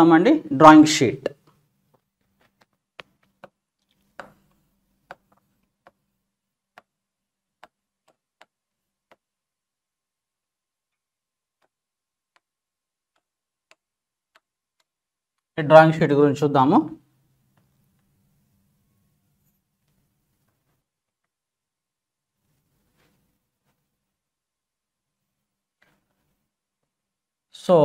చూస్తామండి drawing sheet. Drawing sheet గురించి చూద్దాము. సో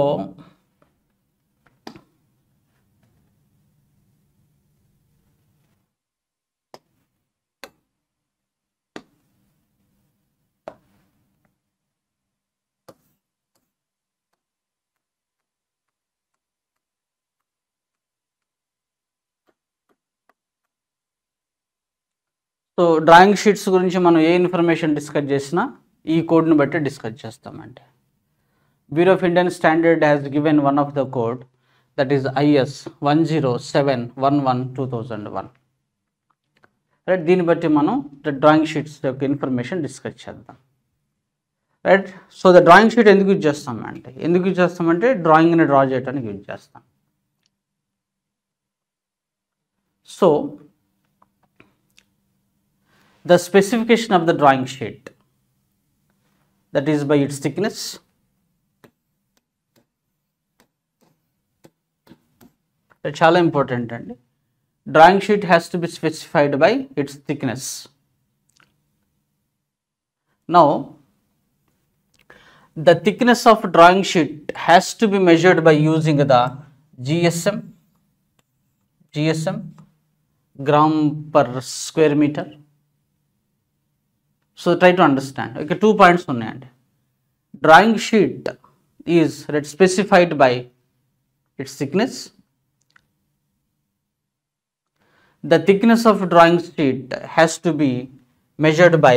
డ్రాయింగ్ షీట్స్ గురించి మనం ఏ ఇన్ఫర్మేషన్ డిస్కస్ చేసినా ఈ కోడ్ని బట్టి డిస్కస్ చేస్తామండి. Bureau of Indian Standard has given one of the code, that is IS 10711/2001. Right, దీన్ని బట్టి మనం డ్రాయింగ్ షీట్స్ యొక్క ఇన్ఫర్మేషన్ డిస్కస్ చేద్దాం. Right, so the drawing sheet ఎందుకు యూజ్ చేస్తామంటే డ్రాయింగ్ని డ్రా చేయడానికి యూజ్ చేస్తాం. So the specification of the drawing sheet, that is by its thickness, that's చాలా important అండి. Drawing sheet has to be specified by its thickness. Now the thickness of drawing sheet has to be measured by using the GSM gram per square meter. So try to understand. Okay, 2 points ఉన్నాయండి. Drawing sheet is specified by its thickness. The thickness of drawing sheet has to be measured by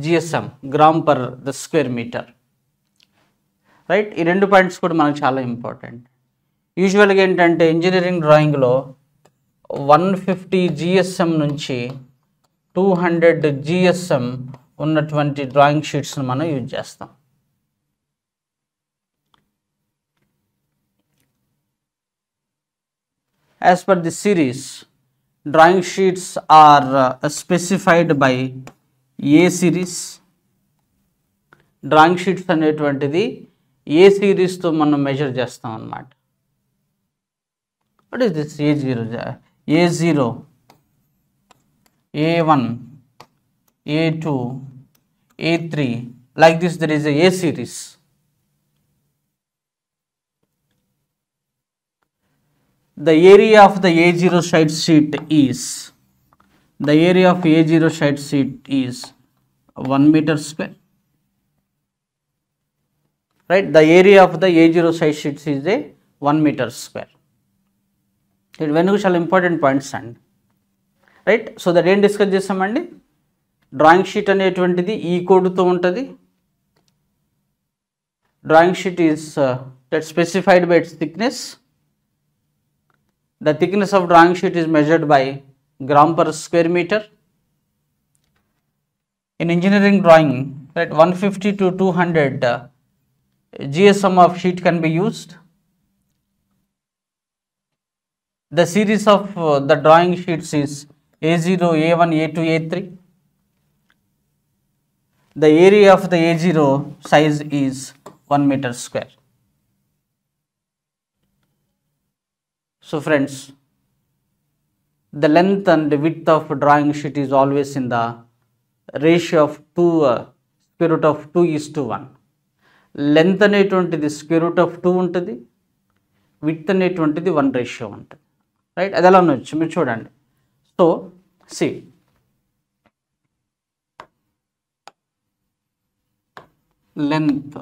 GSM gram per the square meter. Right, ఈ 2 points కూడా మనకు చాలా important. యూజువల్గా ఏంటంటే engineering డ్రాయింగ్లో 150 GSM నుంచి 200 GSM ఉన్నటువంటి డ్రాయింగ్ షీట్స్ని మనం యూజ్ చేస్తాం. As per the series, drawing sheets are specified by A series. Drawing sheets అనేటువంటిది ఏ సిరీస్తో మనం మెజర్ చేస్తాం అన్నమాట. What is this A0, A1, A2, A3, like this there is a series. The area of the A0 side sheet is 1 meter square. Right, the area of the A0 side sheets is a 1 meter square. It వెనుక చాలా important points అండి. Right, so that ఏం discuss చేస్తామండి, drawing sheet అనేటువంటిది ఈ కోడ్తో ఉంటుంది. Drawing sheet is that specified by its thickness. The thickness of drawing sheet is measured by gram per square metre. In engineering drawing, right, 150 to 200 GSM of sheet can be used. The series of the drawing sheets is A0, A1, A2, A3. The area of the A0 size is 1 meter square. So friends, the length and the width of drawing sheet is always in the ratio of 2 square root of 2:1. Length అనేటువంటిది square root of 2 ఉంటుంది, width అనేటువంటిది 1 ratio ఉంటుంది. Right, అది ఎలా ఉండొచ్చు మీరు చూడండి. So C, length,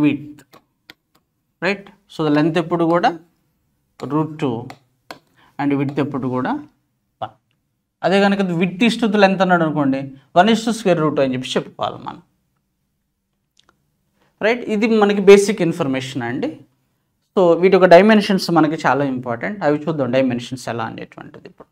width. Right, so the length ఎప్పుడు కూడా √2 అండ్ విడ్త్ ఎప్పుడు కూడా 1. అదే కనుక విడ్త్ ఈస్టు లెంత్ అన్నాడు అనుకోండి, 1:√2 అని చెప్పి చెప్పుకోవాలి మనం. రైట్, ఇది మనకి బేసిక్ ఇన్ఫర్మేషన్ అండి. సో వీటి యొక్క డైమెన్షన్స్ మనకి చాలా ఇంపార్టెంట్. అవి చూద్దాం డైమెన్షన్స్ ఎలా అనేటువంటిది. ఇప్పుడు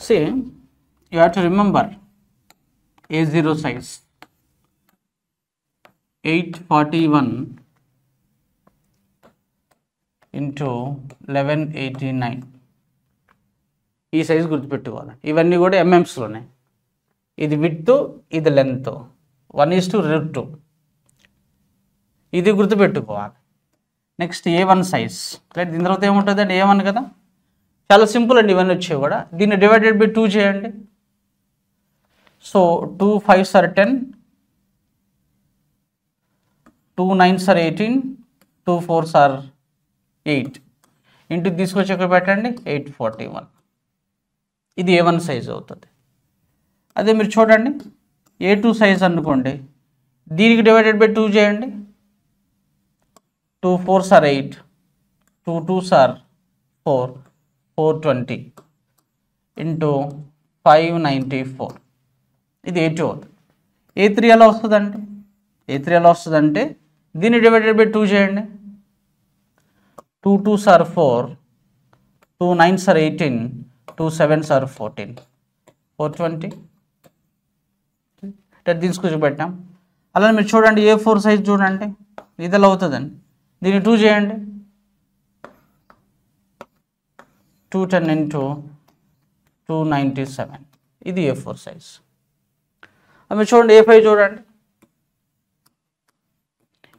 See, you have to remember A0 size 841 into 1189. ఈ సైజ్ గుర్తుపెట్టుకోవాలి. ఇవన్నీ కూడా ఎంఎంస్లోనే. ఇది విడ్త్, ఇది లెంత్, 1:2. ఇది గుర్తుపెట్టుకోవాలి. Next A1 size, right. దీని తర్వాత ఏముంటుంది అండి? A1 కదా, చాలా సింపుల్ అండి. ఇవన్నీ వచ్చేవి కూడా. దీన్ని డివైడెడ్ బై 2 చేయండి. So 2 5s are 10, 2 9s are 18, 2 4s are 8. Into తీసుకొచ్చి ఇక్కడ పెట్టండి 841. ఇది A1 సైజ్ అవుతుంది. అదే మీరు చూడండి A2 సైజ్ అనుకోండి, దీనికి డివైడెడ్ బై 2 చేయండి. 2 4s are 8, 2 2s are 4, 420 into 594. ఇది A2 అవుతుంది. A3 ఎలా వస్తుందండి? A3 ఎలా వస్తుందంటే దీన్ని డివైడెడ్ బై 2 చేయండి. 2 2s are 4, 2 9s are 18, 2 7s are 14, 420. తీసుకొచ్చి పెట్టాం. అలానే మీరు చూడండి A4 సైజ్ చూడండి, ఇది ఎలా అవుతుందండి? దీన్ని 2 చేయండి. 210 ఇంటూ 297. ఇది A4 సైజ్. మీరు చూడండి A5 చూడండి.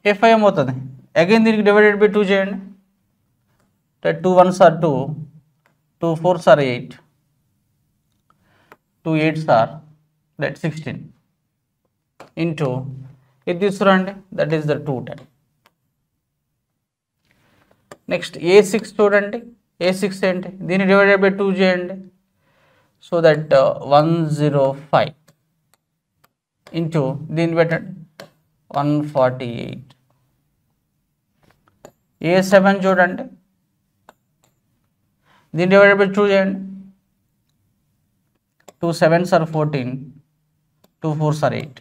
A5 ఏమవుతుంది? అగైన్ దీనికి డివైడెడ్ బై 2 చేయండి. 2 1s are 2, 2 4s are 8, 2 8s are 16 into ఇది తీసుకురండి, that is the 210. Next A6 చూడండి. A6 ఏంటి? దీన్ని డివైడెడ్ బై 2 చేయండి. సో దట్ 105 ఇంటూ దీన్ని పెట్టండి 148. A7 చూడండి, దీన్ని డివైడెడ్ బై 2 చేయండి. 2 7s are 14, 2 4s are 8.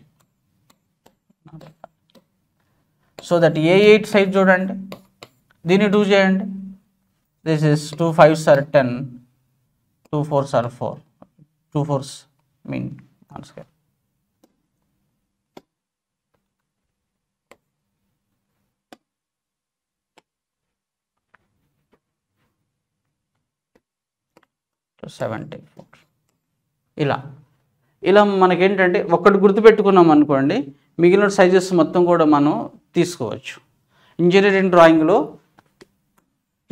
So that A8 size చూడండి, దీన్ని 2 చేయండి. This is 2 5s are 10, 2 4s are 4, 2 4s mean one square. to 74. ఇలా మనకేంటంటే ఒక్కటి గుర్తుపెట్టుకున్నాం అనుకోండి, మిగిలిన సైజెస్ మొత్తం కూడా మనం తీసుకోవచ్చు. ఇంజనీరింగ్ డ్రాయింగ్లో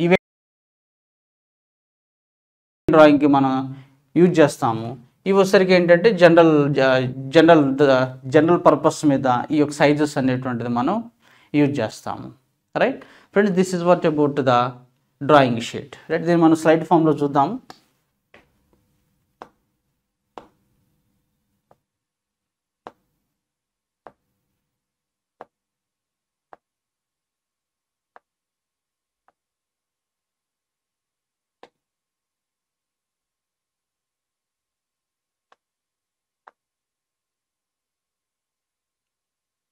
ఇవే డ్రాయింగ్కి మనం యూజ్ చేస్తాము. ఇవి వచ్చరికి ఏంటంటే జనరల్ పర్పస్ మీద ఈ యొక్క సైజెస్ అనేటువంటిది మనం యూజ్ చేస్తాము. Right friends, this is what about the drawing sheet. Right, దీన్ని మనం స్లైడ్ ఫామ్లో చూద్దాము.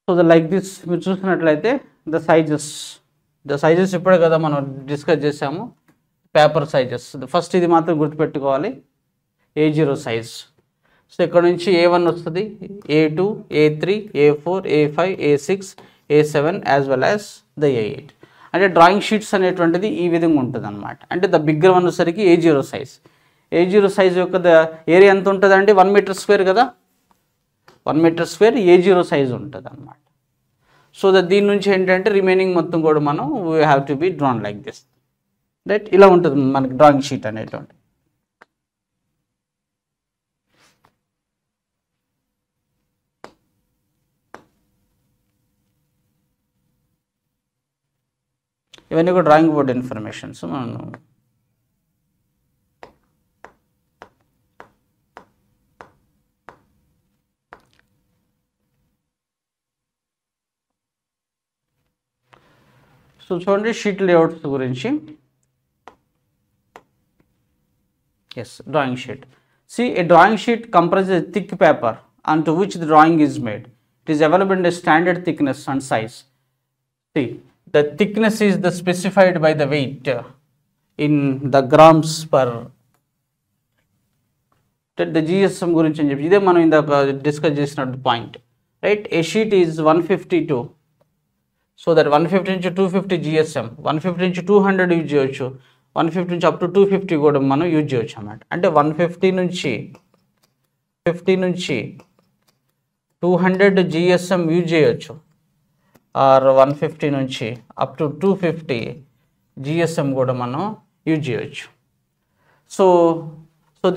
సో లైక్ దిస్ మీరు చూసినట్లయితే ద సైజెస్ ఇప్పుడే కదా మనం డిస్కస్ చేసాము, పేపర్ సైజెస్. ఫస్ట్ ఇది మాత్రం గుర్తుపెట్టుకోవాలి, A0 సైజ్. సో ఇక్కడ నుంచి A1 వస్తుంది, A2, A3, A4, A5, A6, A7 as well as the A8. అంటే డ్రాయింగ్ షీట్స్ అనేటువంటిది ఈ విధంగా ఉంటుంది అనమాట. అంటే ద బిగ్గర్ వన్ వచ్చేసరికి A0 సైజ్. A0 సైజ్ యొక్క ద ఏరియా ఎంత ఉంటుందండి? 1 మీటర్ స్క్వేర్ కదా, 1 మీటర్ స్క్వేర్ A0 సైజ్ ఉంటుంది అనమాట. సో దట్ దీని నుంచి ఏంటంటే రిమైనింగ్ మొత్తం కూడా మనం we have to be drawn like this. Right, ఇలా ఉంటుంది మనకి డ్రాయింగ్ షీట్ అనేటువంటి. ఇవన్నీ కూడా డ్రాయింగ్ బోర్డ్ ఇన్ఫర్మేషన్స్. మనం సో చూడండి షీట్ లేఅవుట్స్ గురించి. Yes, drawing sheet. See, a drawing sheet comprises a thick paper onto which the drawing is made. It is available in a standard thickness and size. See, the thickness is the specified by the weight in the grams per the GSM గురించి అని చెప్పి ఇదే మనం ఇందాక discuss చేసినట్టు point, right. A sheet is 152, so that 150 నుంచి 250 GSM, 150 నుంచి 200 use చేయొచ్చు, 150 నుంచి అప్ టు 250 కూడా మనం యూజ్ చేయొచ్చు అన్నమాట. అంటే 150 నుంచి 200 జిఎస్ఎం యూజ్ చేయొచ్చు, ఆర్ 150 నుంచి అప్ టు 250 జిఎస్ఎం కూడా మనం యూజ్ చేయొచ్చు. So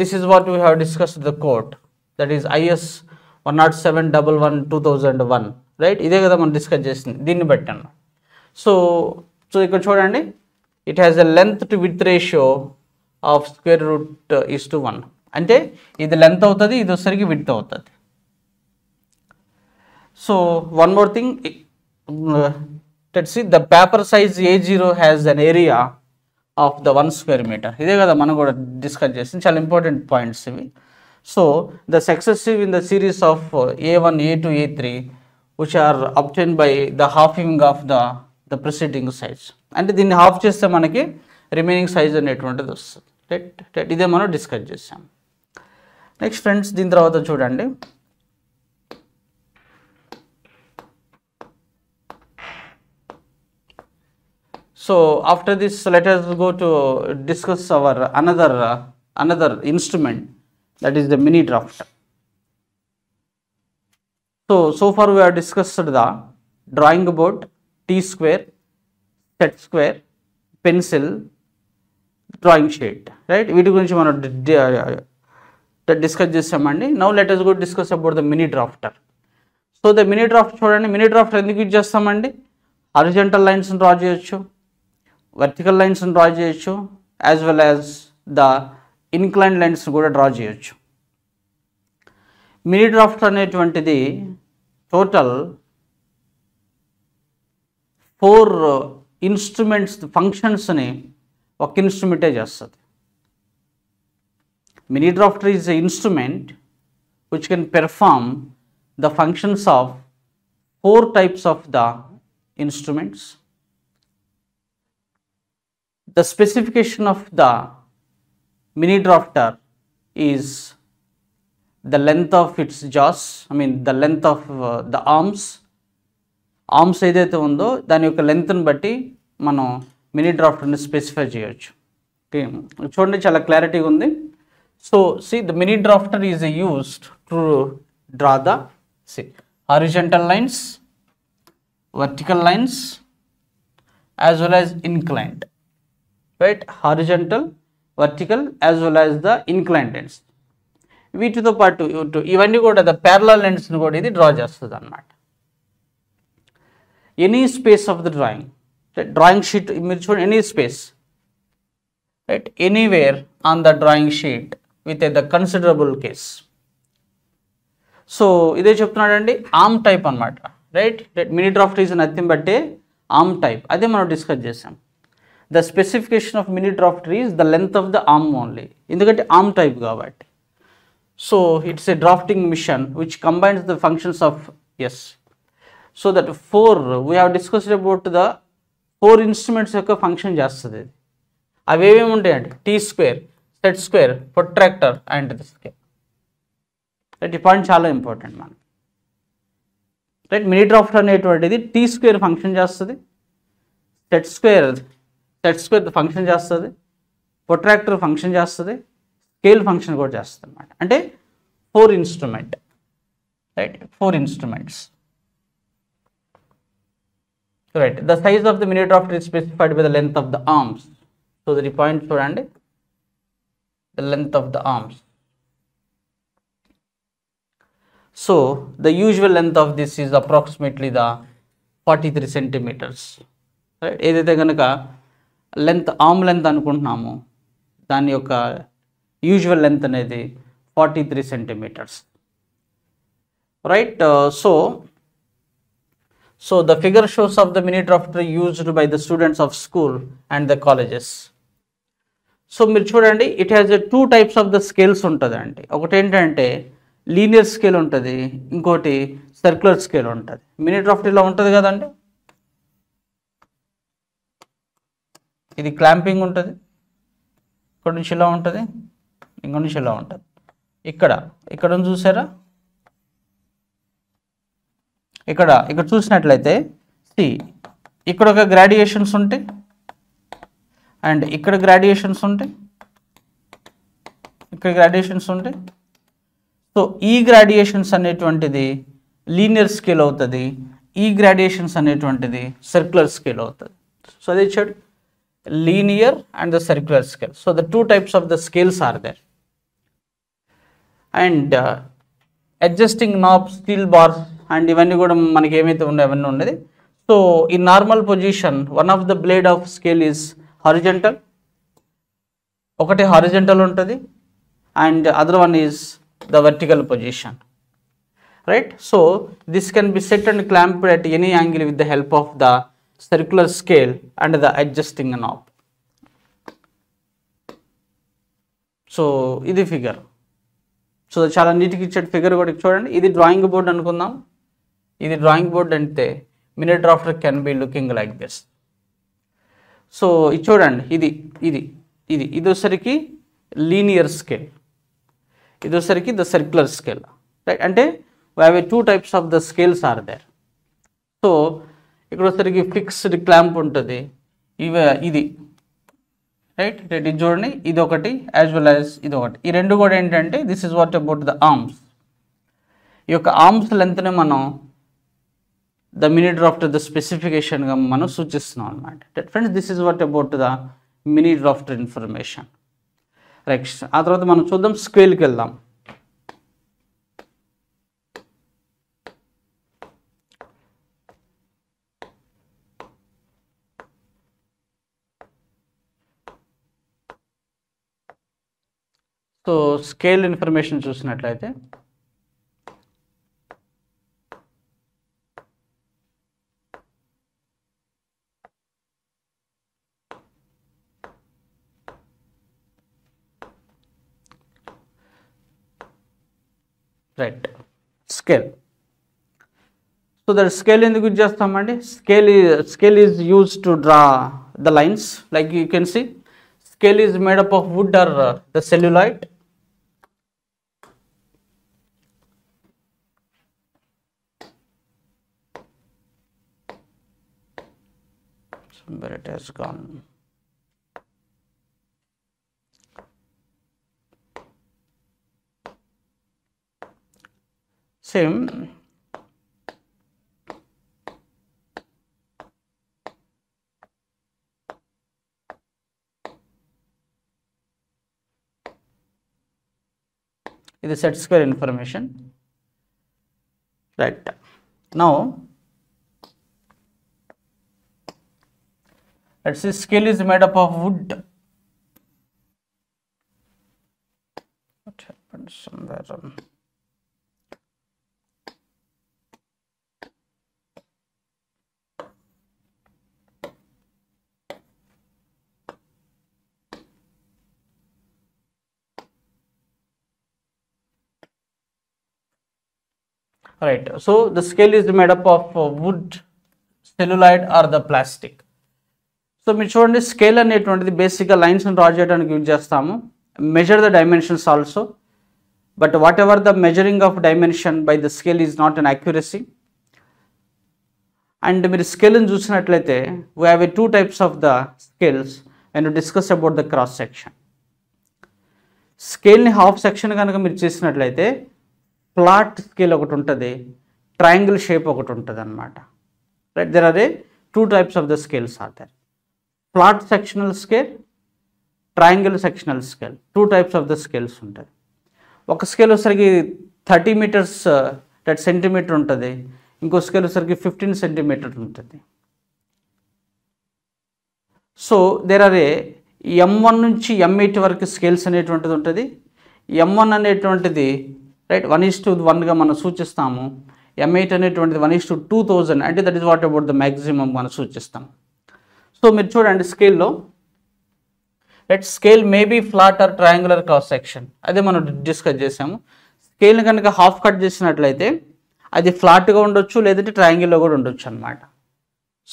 this is what we have discussed the code, that is IS 107/11/2001, right. ఇదే కదా మనం డిస్కస్ చేసింది, దీన్ని బట్టి అన్న. సో ఇక్కడ చూడండి, it has a length to width ratio of √1, అంటే ఇది లెంత్ అవుతుంది, ఇది వచ్చరికి విడ్త్ అవుతుంది. So one more thing, let's see, the paper size A0 has an area of the 1 square meter. ఇదే కదా మనం కూడా డిస్కస్ చేసింది, చాలా ఇంపార్టెంట్ పాయింట్స్ ఇవి. So the successive in the series of A1, A2, A3 which are obtained by the halving of the preceding size, అంటే దీన్ని half చేస్తే మనకి రిమైనింగ్ సైజ్ అనేటువంటిది వస్తుంది, రైట్. ఇదే మనం డిస్కస్ చేసాం. నెక్స్ట్ ఫ్రెండ్స్, దీని తర్వాత చూడండి, so after this let us go to discuss our another instrument, that is the mini drafter. So far we have discussed the drawing board, T-square, set square, pencil, drawing sheet, right. వీటి గురించి మనం discuss చేసామండి. Now let us go discuss about the mini drafter. So the mini draft చూడండి, mini draft ఎందుకు use చేస్తామండి? Horizontal లైన్స్ని draw చేయొచ్చు, vertical లైన్స్ని draw చేయొచ్చు, as well as the incline lines కూడా డ్రా చేయొచ్చు. మినీ డ్రాఫ్ట్ అనేటువంటిది టోటల్ 4 ఇన్స్ట్రుమెంట్స్ ఫంక్షన్స్ని ఒక ఇన్స్ట్రుమెంటే చేస్తుంది. Mini drafter is a instrument which can perform the functions of 4 types of the instruments. The specification of the mini drafter is the length of its jaws, the length of the arms ఏదైతే ఉందో దాని యొక్క లెంత్ని బట్టి మనం mini డ్రాఫ్టర్ని specify చేయొచ్చు. Okay, చూడండి చాలా క్లారిటీగా ఉంది. So the mini drafter is used to draw the horizontal lines, vertical lines as well as inclined, right. Horizontal, vertical as well as the inclined lines. వీటితో పాటు ఇవన్నీ కూడా ద ప్యారలల్ లైన్స్ని కూడా ఇది డ్రా చేస్తుంది అన్నమాట. Any space of the drawing sheet మీరు చూడండి, any space, right, anywhere on the drawing sheet with the considerable case. So ఇదే చెప్తున్నాడండి, ఆర్మ్ టైప్ అనమాట, right. Mini draft is nothing but a arm type. అదే మనం discuss చేసాం. The specification of mini drafter is the length of the arm only, ఎందుకంటే arm type కాబట్టి. So it's a drafting machine which combines the functions of so that 4 we have discussed about the 4 instruments యొక్క function చేస్తుంది. అవి ఏమేమి ఉంటాయండి? T-square, set square, protractor and the scale. Right, ఈ point చాలా important మనం, right. Mini drafter అనేటువంటిది T-square function చేస్తుంది, సెట్ స్క్వేర్ ఫంక్షన్ చేస్తుంది, ప్రొట్రాక్టర్ ఫంక్షన్ చేస్తుంది, స్కేల్ ఫంక్షన్ కూడా చేస్తుంది అనమాట. అంటే 4 instrument, right, 4 instruments, right. The size of the mini drafter is specified by the length of the arms. So the point చూడండి, the length of the arms. So the usual length of this is approximately the 43 centimeters, right. ఏదైతే కనుక arm length అనుకుంటున్నామో దాని యొక్క usual length అనేది 43 centimeters, right. So the figure shows of the mini drafter used by the students of school and the colleges. So మీరు చూడండి, it has 2 types of the scales ఉంటుంది అండి. ఒకటి ఏంటంటే లీనియర్ స్కేల్ ఉంటుంది, ఇంకోటి సర్క్యులర్ స్కేల్ ఉంటుంది. మినీ డ్రాఫ్ట్ ఇలా ఉంటుంది కదండి, ఇది క్లాంపింగ్ ఉంటుంది, ఇక్కడ నుంచి ఇలా ఉంటుంది, ఇంకో నుంచి ఇలా ఉంటుంది, ఇక్కడ చూసారా, ఇక్కడ చూసినట్లయితే సి ఇక్కడ ఒక గ్రాడ్యుయేషన్స్ ఉంటాయి అండ్ ఇక్కడ గ్రాడ్యుయేషన్స్ ఉంటాయి, ఇక్కడ గ్రాడ్యుయేషన్స్ ఉంటాయి. సో ఈ గ్రాడ్యుయేషన్స్ అనేటువంటిది లీనియర్ స్కేల్ అవుతుంది, ఈ గ్రాడ్యుయేషన్స్ అనేటువంటిది సర్క్యులర్ స్కేల్ అవుతుంది. సో అదే ఇచ్చాడు linear and the circular scale. So the two types of the scales are there. And adjusting knob, steel bars and ఇవన్నీ కూడా మనకి ఏమైతే ఉన్నాయో అవన్నీ ఉన్నది. సో ఈ normal position one of the blade of scale is horizontal, ఒకటి horizontal ఉంటుంది and other one is the vertical position, right. So this can be set and clamped at any angle with the help of the circular scale and the adjusting knob. So ఇది figure. So చాలా నీట్గా ఇచ్చాడు figure కూడా చూడండి. ఇది drawing board అనుకుందాం, ఇది drawing board అంటే mini drafter can be looking like this. So ఇది చూడండి, ఇది వచ్చేసరికి లీనియర్ స్కేల్, ఇది వచ్చేసరికి ద సర్క్యులర్ స్కేల్, రైట్. అంటే we have two types of the scales are there. So ఇక్కడ వచ్చేసరికి ఫిక్స్డ్ క్లాంప్ ఉంటుంది, ఇది రైట్. ఇది చూడండి, ఇది ఒకటి యాజ్ వెల్ యాజ్ ఇది ఒకటి. ఈ రెండు కూడా ఏంటంటే this is what about the arms. ఈ యొక్క ఆర్మ్స్ లెంత్ని మనం ద మినీ డ్రాఫ్టర్ ద స్పెసిఫికేషన్గా మనం సూచిస్తున్నాం అనమాట. Friends this is what about the mini drafter information, right. ఆ తర్వాత మనం చూద్దాం స్కేల్కి వెళ్దాం. సో స్కేల్ ఇన్ఫర్మేషన్ చూసినట్లయితే right scale. So that scale ఎందుకు యూజ్ చేస్తామండి? Scale is use to draw the lines. Like you can see scale is made up of wood or the celluloid. Somewhere it has gone. Same. This is set square information, right. Now let's see scale is made up of wood. What happened somewhere? Right. So the scale is made up of wood, celluloid or the plastic. So మీరు చూడండి scale అనేటువంటిది బేసిక్గా lines draw చేయడానికి use చేస్తాము. Measure the dimensions also, but whatever the measuring of dimension by the scale is not an accuracy. And మీరు స్కేల్ని చూసినట్లయితే we have two types of the scales when you discuss about the cross section. స్కేల్ని half section కనుక మీరు చేసినట్లయితే flat scale ఒకటి ఉంటుంది, triangle shape ఒకటి ఉంటుంది అనమాట, right. There are two types of the scales are there. Flat sectional scale, triangle sectional scale, two types of the scales ఉంటుంది. ఒక స్కేల్ వచ్చేసరికి 30 meters సెంటీమీటర్ ఉంటుంది, ఇంకో స్కేల్ వచ్చేసరికి 15 centimeters ఉంటుంది. సో దేర్ ఆర్ M1 నుంచి M8 వరకు scales అనేటువంటిది ఉంటుంది. M1 అనేటువంటిది రైట్ 1:1గా మనం సూచిస్తాము. M8 అనేటువంటిది 1:2000, అంటే that is what about the maximum మనం సూచిస్తాం. సో మీరు చూడండి స్కేల్లో right scale maybe flat are triangular cross section, అదే మనం డిస్కస్ చేసాము. స్కేల్ని కనుక హాఫ్ కట్ చేసినట్లయితే అది ఫ్లాట్గా ఉండొచ్చు, లేదంటే ట్రయాంగిల్లో కూడా ఉండొచ్చు అనమాట.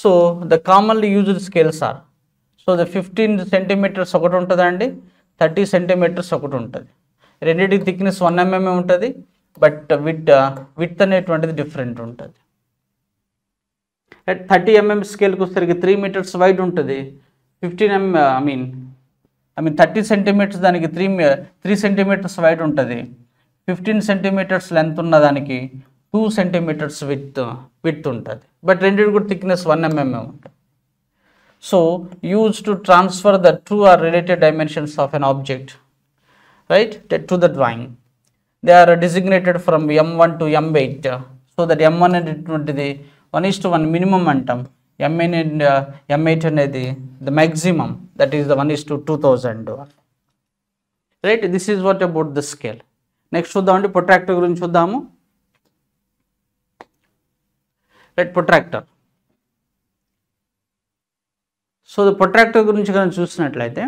So the commonly used scales are, so the 15 centimeters ఒకటి ఉంటుందండి, 30 centimeters ఒకటి ఉంటుంది. రెండింటికి థిక్నెస్ 1 mm ఉంటుంది, బట్ విడ్త్ అనేటువంటిది డిఫరెంట్ ఉంటుంది. 30 mm స్కేల్కి వచ్చేసరికి 3 meters వైడ్ ఉంటుంది, 30 centimeters దానికి 3 centimeters వైడ్ ఉంటుంది, 15 centimeters లెంత్ ఉన్న దానికి 2 centimeters విడ్త్ ఉంటుంది, బట్ రెండింటి కూడా థిక్నెస్ 1 mm ఉంటుంది. So use to transfer the true or related dimensions of an object, right, to the drawing. They are designated from M1 to M8. సో that M1 అనేటువంటిది 1:1 minimum అంటాం, M8 అనేది the maximum, that is the 1:2000. Right, this is what about the scale. Next చూద్దామండి, protractor గురించి చూద్దాము. Right, protractor. So the protractor గురించి కనుక చూసినట్లయితే,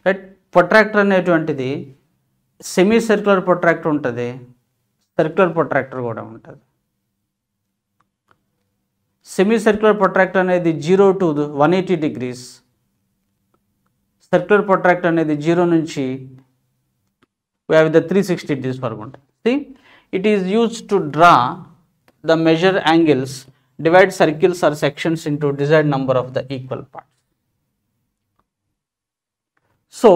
రైట్, ప్రొట్రాక్టర్ అనేటువంటిది సెమీ సర్క్యులర్ ప్రొట్రాక్టర్ ఉంటుంది, సర్క్యులర్ ప్రొట్రాక్టర్ కూడా ఉంటుంది. సెమీ సర్క్యులర్ ప్రొట్రాక్టర్ అనేది 0 to 180 degrees, సర్క్యులర్ ప్రొట్రాక్టర్ అనేది 0 నుంచి we have the 360 degrees వరకు ఉంటుంది. See, it is used to draw the measure angles, divide circles or sections into desired number of the equal parts. So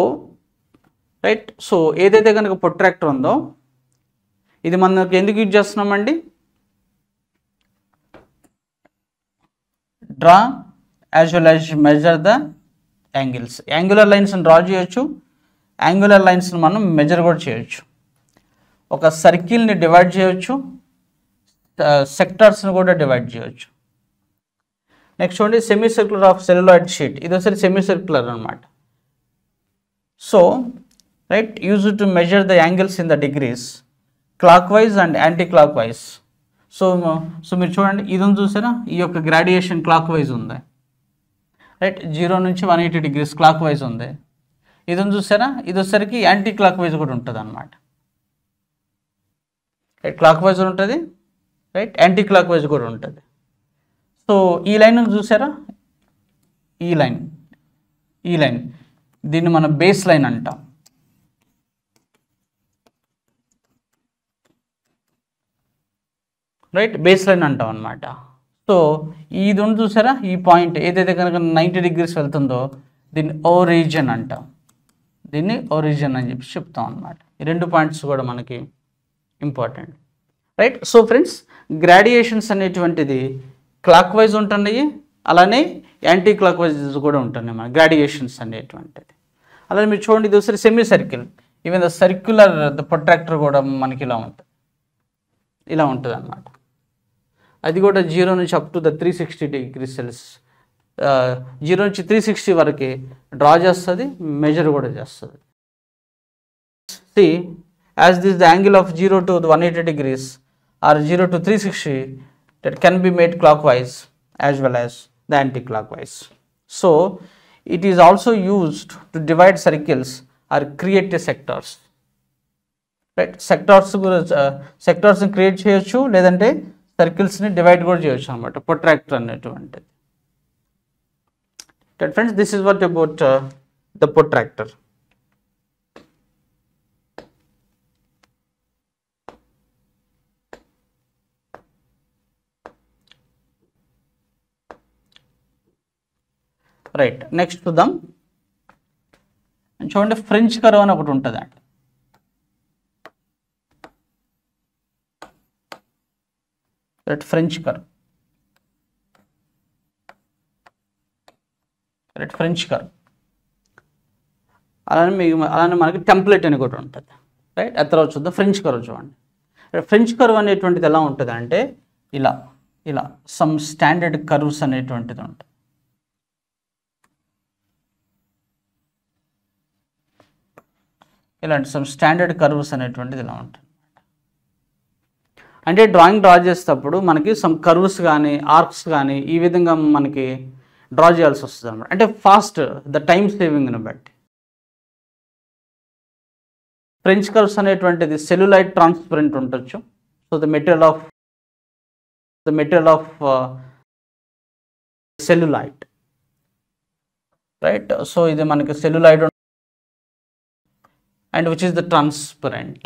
right, so ఏదైతే కనుక protractor ఉందో ఇది మనకి ఎందుకు యూజ్ చేస్తున్నామండి? Draw as well as measure the angles. Angular లైన్స్ని draw చేయొచ్చు, angular లైన్స్ని మనం మెజర్ కూడా చేయొచ్చు. ఒక సర్కిల్ని డివైడ్ చేయొచ్చు, సెక్టార్స్ని కూడా డివైడ్ చేయొచ్చు. నెక్స్ట్ చూడండి, semi circular of celluloid sheet. ఇది ఒకసారి సెమీ సర్క్యులర్ అనమాట. So right, use to measure the angles in the degrees clock wise and anti clock wise. So మీరు చూడండి, ఇది చూసారా, ఈ యొక్క గ్రాడ్యుయేషన్ క్లాక్ వైజ్ ఉంది, రైట్, 0 నుంచి 180 degrees క్లాక్ వైజ్ ఉంది. ఇది చూసారా, ఇది వచ్చేసరికి యాంటీ క్లాక్ వైజ్ కూడా ఉంటుంది అనమాట. రైట్, క్లాక్ వైజ్ ఉంటుంది, రైట్, యాంటీ క్లాక్ వైజ్ కూడా ఉంటుంది. సో ఈ లైన్ చూసారా, ఈ లైన్ దీన్ని మనం బేస్ లైన్ అంటాం. రైట్, బేస్ లైన్ అంటాం అనమాట. సో ఇది ఉంది చూసారా, ఈ పాయింట్ ఏదైతే కనుక 90 degrees వెళ్తుందో దీన్ని ఓరిజిన్ అంటాం, దీన్ని ఓరిజిన్ అని చెప్పి చెప్తాం అనమాట. ఈ 2 పాయింట్స్ కూడా మనకి important. Right, so friends, graduations అనేటువంటిది క్లాక్ వైజ్ ఉంటున్నాయి, అలానే యాంటీ క్లాక్ వైజ్ కూడా ఉంటున్నాయి మన గ్రాడ్యుయేషన్స్ అనేటువంటిది. అలానే మీరు చూడండి, ఇది ఒకసారి semi circle, even the circular the protractor కూడా మనకి ఇలా ఉంటుంది అనమాట. అది కూడా 0 నుంచి up to the 360 degrees cells, 0 నుంచి 360 వరకు డ్రా చేస్తుంది, మెజర్ కూడా చేస్తుంది. C as this the angle of 0 to 180 degrees or 0 to 360 that can be made clockwise as well as the anti-clockwise. So it is also used to divide circles or create a sectors. Right, సెక్టార్స్ని create చేయొచ్చు, లేదంటే సర్కిల్స్ని divide కూడా చేయొచ్చు అనమాట protractor అనేటువంటిది. Friends, this is what about the protractor. Right, next చూద్దాం. చూడండి, ఫ్రెంచ్ కర్వ్ అని ఒకటి ఉంటుంది అండి. Right, French curve, right, French curve. అలానే మనకి టెంప్లెట్ అని కూడా ఉంటుంది. రైట్, ఆ తర్వాత చూద్దాం ఫ్రెంచ్ కర్వ్. చూడండి, ఫ్రెంచ్ కర్వ్ అనేటువంటిది ఎలా ఉంటుంది అంటే ఇలా సమ్ స్టాండర్డ్ కర్వ్స్ అనేటువంటిది ఉంటుంది. ఇలాంటి సమ్ స్టాండర్డ్ కర్వ్స్ అనేటువంటిది ఇలా ఉంటుంది. అంటే డ్రాయింగ్ డ్రా చేసేటప్పుడు మనకి సమ్ కర్వ్స్ కానీ ఆర్క్స్ కానీ ఈ విధంగా మనకి డ్రా చేయాల్సి వస్తుంది అనమాట. అంటే ఫాస్ట్ ద టైం సేవింగ్ని బట్టి. ఫ్రెంచ్ కర్వ్స్ అనేటువంటిది సెల్యులాయిడ్ ట్రాన్స్పరెంట్ ఉండొచ్చు. So the material of celluloid, right. So ఇది మనకి celluloid and which is the transparent.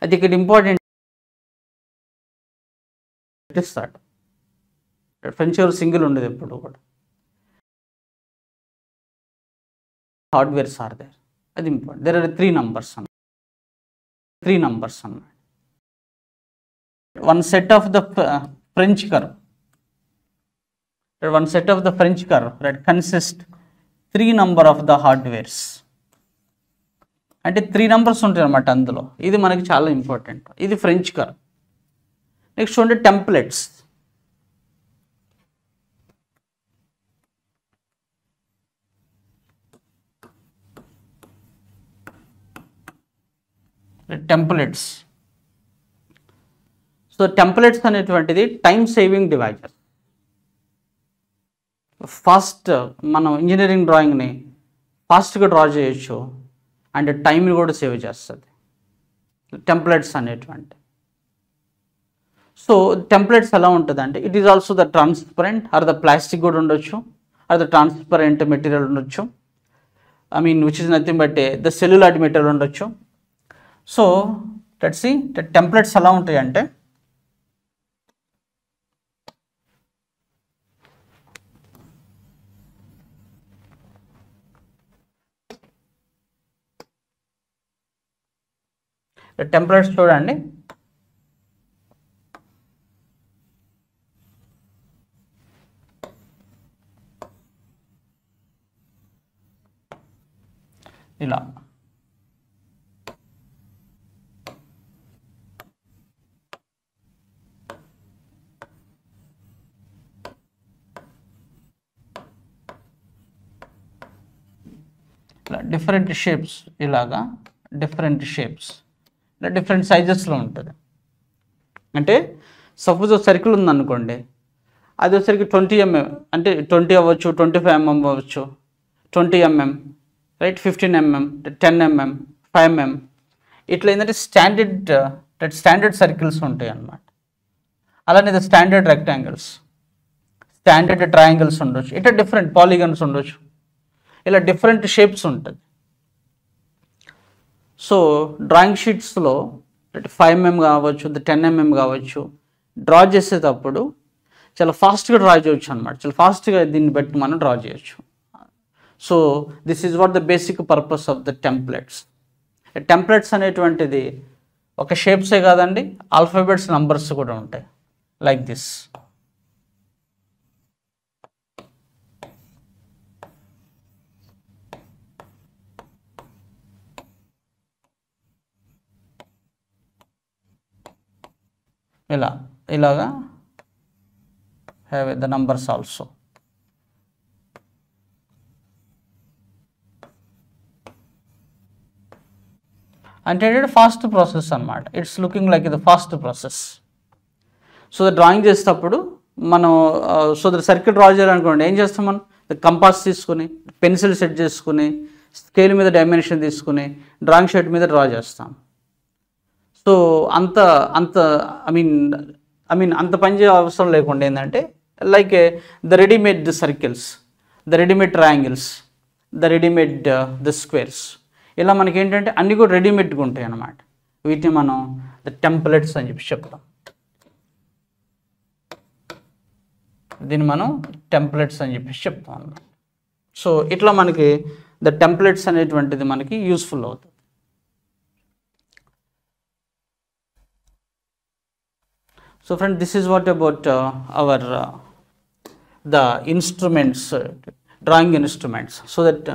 I think it important ఇస్తాడు. ఫ్రెంచ్ సింగిల్ ఉండదు ఎప్పుడు కూడా. హార్డ్వేర్స్ ఆర్ దేర్, అది important. There are three numbers అన్నమాట. One set of the French curve, that consists 3 number of the hardwares. అంటే 3 numbers ఉంటాయి అన్నమాట అందులో. ఇది మనకి చాలా ఇంపార్టెంట్. ఇది ఫ్రెంచ్ కర్వ్. నెక్స్ట్ చూడండి టెంప్లెట్స్. సో టెంప్లెట్స్ అనేటువంటిది టైం సేవింగ్ డివైజెస్. ఫాస్ట్ మనం ఇంజనీరింగ్ డ్రాయింగ్ని ఫాస్ట్గా డ్రా చేయొచ్చు అండ్ టైంని కూడా సేవ్ చేస్తుంది టెంప్లెట్స్ అనేటువంటి. సో టెంప్లెట్స్ ఎలా ఉంటుంది అంటే it is also the transparent or the plastic కూడా ఉండొచ్చు, ఆర్ ద ట్రాన్స్పరెంట్ మెటీరియల్ ఉండొచ్చు. I mean which is nothing but the celluloid material ఉండొచ్చు. సో లెట్స్ సీ టెంప్లెట్స్ ఎలా ఉంటాయి అంటే టెంప్లెట్స్ చూడండి. ఇలా డిఫరెంట్ షేప్స్, ఇలాగా డిఫరెంట్ షేప్స్, ఇలా డిఫరెంట్ సైజెస్లో ఉంటుంది. అంటే సపోజ్ ఒక సర్కిల్ ఉందనుకోండి, అది వచ్చరికి 20 mm అంటే 20 అవ్వచ్చు, 25 mm అవ్వచ్చు, 20 mm, right, 15 mm, 10 mm, 5 mm. ఇట్లా ఏంటంటే స్టాండర్డ్ సర్కిల్స్ ఉంటాయి అన్నమాట. అలానే స్టాండర్డ్ రెక్టాంగిల్స్, స్టాండర్డ్ ట్రయాంగిల్స్ ఉండొచ్చు, ఇట్లా డిఫరెంట్ పాలిగన్స్ ఉండొచ్చు, ఇలా డిఫరెంట్ షేప్స్ ఉంటుంది. సో డ్రాయింగ్ షీట్స్లో 5 mm కావచ్చు, 10 mm కావచ్చు, డ్రా చేసేటప్పుడు చాలా ఫాస్ట్గా డ్రా చేయొచ్చు అనమాట. చాలా ఫాస్ట్గా దీన్ని బట్టి మనం డ్రా చేయొచ్చు. So this is what the basic purpose of the templates. Templates అనేటువంటిది ఒక షేప్సే కాదండి, ఆల్ఫాబెట్స్, నంబర్స్ కూడా ఉంటాయి లైక్ దిస్. ఇలాగా హ్యావ్ ద నంబర్స్ ఆల్సో. అంటే ఫాస్ట్ ప్రాసెస్ అన్నమాట. ఇట్స్ లుకింగ్ లైక్ ఇది ఫాస్ట్ ప్రాసెస్. సో డ్రాయింగ్ చేసేటప్పుడు మనం సో సర్కిల్ డ్రా చేయాలనుకోండి, ఏం చేస్తాం మనం? కంపాస్ తీసుకుని, పెన్సిల్ సెట్ చేసుకుని, స్కేల్ మీద డైమెన్షన్ తీసుకుని డ్రాయింగ్ షీట్ మీద డ్రా చేస్తాం. సో అంత ఐ మీన్ అంత పని చేయ అవసరం లేకుండా ఏంటంటే like the readymade the circles, the readymade triangles, the readymade the squares, ఇలా మనకి ఏంటంటే అన్నీ కూడా రెడీమేడ్గా ఉంటాయి అన్నమాట. వీటిని మనం ద టెంప్లెట్స్ అని చెప్పి చెప్తాం. దీన్ని మనం టెంప్లెట్స్ అని చెప్పేసి చెప్తాం అన్నమాట. సో ఇట్లా మనకి ద టెంప్లెట్స్ అనేటువంటిది మనకి యూస్ఫుల్ అవుతుంది. So friend, this is what about our the instruments, drawing instruments. So that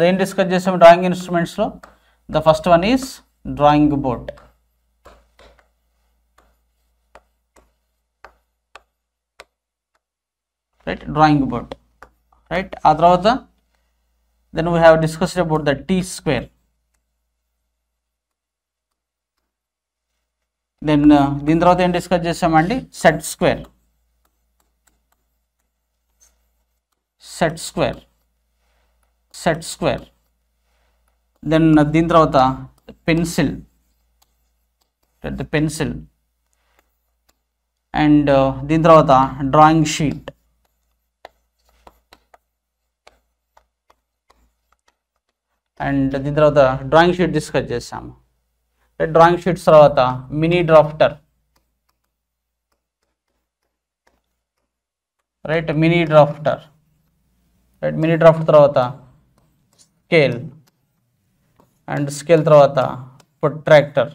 ఏం డిస్కస్ చేసాము డ్రాయింగ్ ఇన్స్ట్రుమెంట్స్లో? The first one is drawing board. Right, drawing board, right. ఆ తర్వాత then we have discussed about the T square. Then దీని తర్వాత ఏం discuss చేసామండి? Set square, then దీని తర్వాత పెన్సిల్, అండ్ దీని తర్వాత డ్రాయింగ్ షీట్, అండ్ దీని తర్వాత డ్రాయింగ్ షీట్ డిస్కస్ చేసాము. డ్రాయింగ్ షీట్స్ తర్వాత mini drafter, right, mini drafter, right, mini draft తర్వాత స్కేల్, అండ్ స్కేల్ తర్వాత protractor,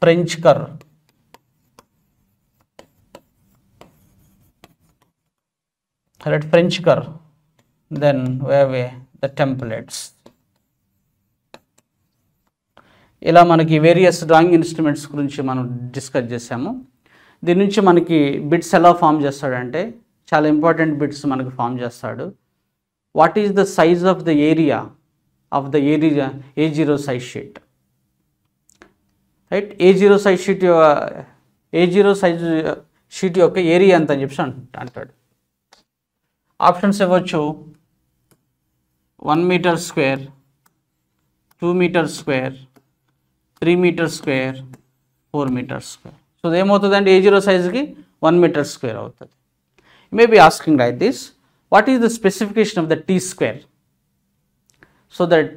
French curve, right, French curve, then we have the templates. ఇలా మనకి వేరియస్ డ్రాయింగ్ ఇన్స్ట్రుమెంట్స్ గురించి మనం డిస్కస్ చేసాము. దీని నుంచి మనకి బిట్స్ ఎలా ఫామ్ చేస్తాడంటే చాలా ఇంపార్టెంట్ బిట్స్ మనకి ఫామ్ చేస్తాడు. What is the size of the area of the area A0 size sheet, right, A0 size sheet, A0 size sheet యొక్క ఏరియా ఎంత అని చెప్పి అంటాడు. ఆప్షన్స్ ఇవ్వచ్చు 1 metre square, 2 metre square, 3 metre square, 4 metre square. So ఏమవుతుందంటే A0 సైజ్కి 1 metre square అవుతుంది. May be asking like this, what is the specification of the T square? So that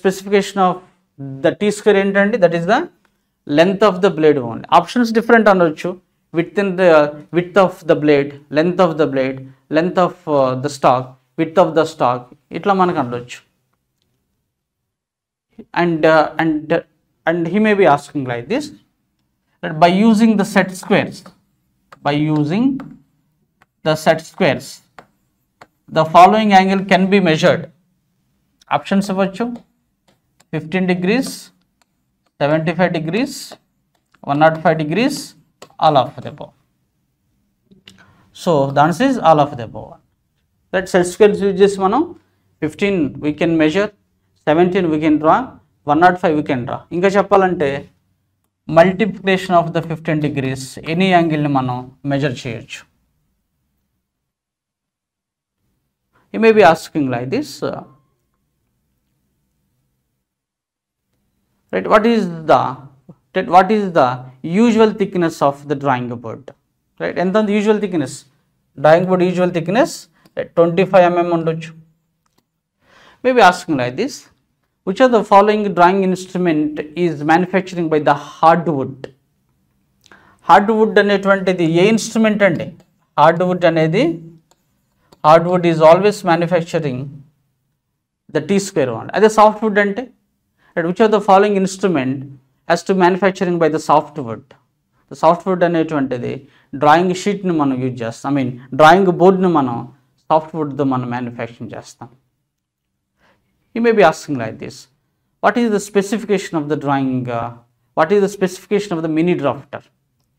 specification of the T square ఏంటంటే that is the length of the blade only. Options different అనొచ్చు, width of the blade, length of the blade, length of the stock, width of the stock, ఇట్లా మనకు అనొచ్చు. And he may be asking like this, that by using the set squares, the following angle can be measured. Options ఇవ్వచ్చు 15 degrees, 75 degrees, 105 degrees, all of the above. So the answer is all of the above. That set squares use చేసి మనం 15 we can measure, 17 we can draw, 105 we can draw. ఇంకా చెప్పాలంటే multiplication of the 15 degrees any యాంగిల్ని మనం measure చేయొచ్చు. You may be asking like this, right, what is the usual thickness of the drawing board, right? And then the usual thickness, drawing board usual thickness 25 mm ఉండొచ్చు. Maybe asking like this, which of the following drawing instrument is manufacturing by the hardwood? Hardwood అనేటువంటిది ఏ instrument అండి? hardwood is always manufacturing the T square one. అదే softwood అంటే, which of the following instrument as to manufacturing by the softwood? The softwood అనేటువంటిది drawing షీట్ని మనం use చేస్తాం, drawing బోర్డ్ని మనం సాఫ్ట్వుడ్తో మనం manufacturing చేస్తాం. You may be asking like this, what is the specification of the drawing, what is the specification of the mini drafter?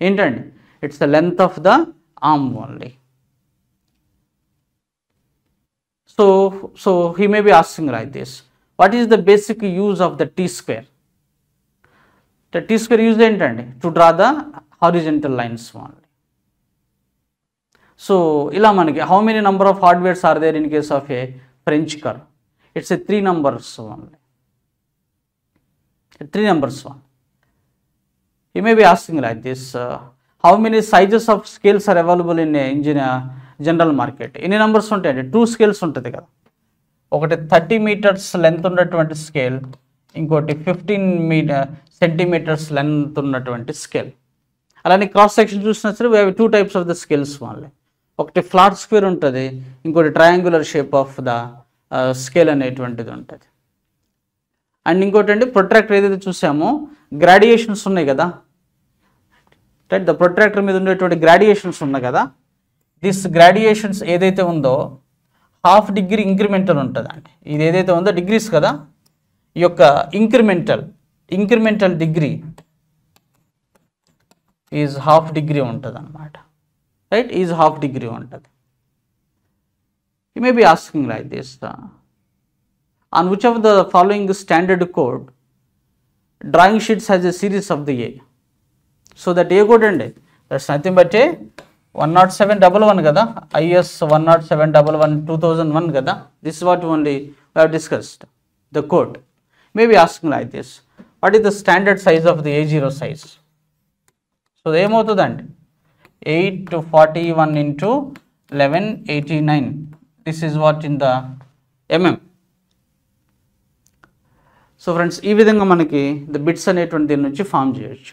ఏంటండి? It's the length of the arm only. So he may be asking like this, what is the basic use of the T square? The T square use ఏంటండి? To draw the horizontal lines only. So ఇలా మనకి how many number of hardwares are there in case of a French curve? It's a 3 numbers only. 3 numbers one. You may be asking like this, how many sizes of scales are available in general market? ఎన్ని numbers ఉంటాయండి? 2 scales ఉంటుంది కదా. ఒకటి 30 meters length ఉన్నటువంటి scale, ఇంకోటి 15 centimeters length ఉన్నటువంటి scale. అలానే cross section చూసినా సరే we have 2 types of the scales only. ఒకటి ఫ్లాట్ స్క్వేర్ ఉంటుంది, ఇంకోటి triangular shape of the scale అనేటువంటిది ఉంటుంది. అండ్ ఇంకోటి అండి ప్రొట్రాక్టర్ ఏదైతే చూసామో గ్రాడ్యుయేషన్స్ ఉన్నాయి కదా, రైట్, ద ప్రొట్రాక్టర్ మీద ఉండేటువంటి గ్రాడ్యుయేషన్స్ ఉన్నాయి కదా, దిస్ గ్రాడ్యుయేషన్స్ ఏదైతే ఉందో ½ డిగ్రీ ఇంక్రిమెంటల్ ఉంటుంది అండి. ఇది ఏదైతే ఉందో డిగ్రీస్ కదా, ఈ యొక్క ఇంక్రిమెంటల్ డిగ్రీ ఈజ్ ½ డిగ్రీ ఉంటుంది అన్నమాట, రైట్, ఈజ్ ½ డిగ్రీ ఉంటుంది. You may be asking like this, on which of the following standard code drawing sheets has a series of the A? So that A code and that's nothing but a 10711 kada, IS 10711 2001 kada. This is what only we have discussed, the code. May be asking like this, what is the standard size of the A0 size? So the aim of the 8 to 41 into 1189. This is what in the mm. So friends ఈ విధంగా మనకి the bits అనేటువంటి దీని నుంచి form చేయొచ్చు.